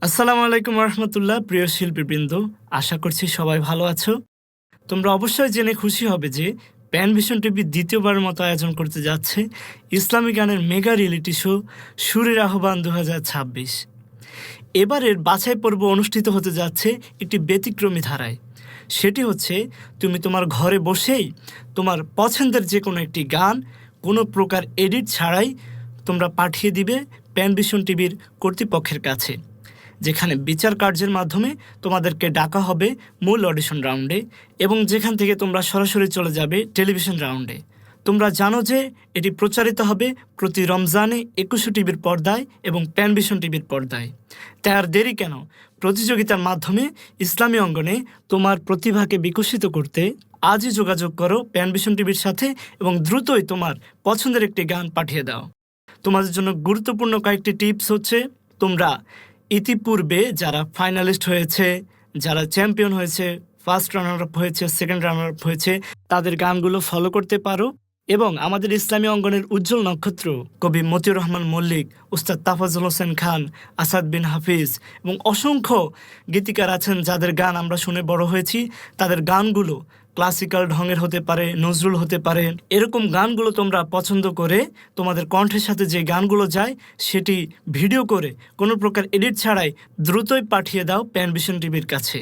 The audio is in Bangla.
আসসালামু আলাইকুম রহমতুল্লাহ। প্রিয় শিল্পীবৃন্দ, আশা করছি সবাই ভালো আছো। তোমরা অবশ্যই জেনে খুশি হবে যে প্যান ভিশন টিভি দ্বিতীয়বারের মতো আয়োজন করতে যাচ্ছে ইসলামী গানের মেগা রিয়েলিটি শো সুরের আহ্বান 2026। এবারের বাছাই পর্ব অনুষ্ঠিত হতে যাচ্ছে একটি ব্যতিক্রমী ধারায়। সেটি হচ্ছে তুমি তোমার ঘরে বসেই তোমার পছন্দের যে কোনো একটি গান কোনো প্রকার এডিট ছাড়াই তোমরা পাঠিয়ে দিবে প্যান ভিশন টিভির কর্তৃপক্ষের কাছে, যেখানে বিচার কার্যের মাধ্যমে তোমাদেরকে ডাকা হবে মূল অডিশন রাউন্ডে এবং যেখান থেকে তোমরা সরাসরি চলে যাবে টেলিভিশন রাউন্ডে। তোমরা জানো যে এটি প্রচারিত হবে প্রতি রমজানে 21 টিভির পর্দায় এবং প্যান ভিশন টিভির পর্দায়। তাই আর দেরি কেন, প্রতিযোগিতার মাধ্যমে ইসলামী অঙ্গনে তোমার প্রতিভাকে বিকশিত করতে আজই যোগাযোগ করো প্যান ভিশন টিভির সাথে এবং দ্রুতই তোমার পছন্দের একটি গান পাঠিয়ে দাও। তোমাদের জন্য গুরুত্বপূর্ণ কয়েকটি টিপস হচ্ছে, তোমরা ইতিপূর্বে যারা ফাইনালিস্ট হয়েছে, যারা চ্যাম্পিয়ন হয়েছে, ফার্স্ট রানার আপ হয়েছে, সেকেন্ড রানার আপ হয়েছে, তাদের গানগুলো ফলো করতে পারো। এবং আমাদের ইসলামী অঙ্গনের উজ্জ্বল নক্ষত্র কবি মতিউর রহমান মল্লিক, উস্তাদ তাফাজ্জল হোসেন খান, আসাদ বিন হাফিজ এবং অসংখ্য গীতিকার আছেন যাদের গান আমরা শুনে বড় হয়েছি। তাদের গানগুলো ক্লাসিক্যাল ঢঙের হতে পারে, নজরুল হতে পারে, এরকম গানগুলো তোমরা পছন্দ করে তোমাদের কণ্ঠের সাথে যে গানগুলো যায় সেটি ভিডিও করে কোনো প্রকার এডিট ছাড়াই দ্রুতই পাঠিয়ে দাও প্যান ভিশন টিভির কাছে।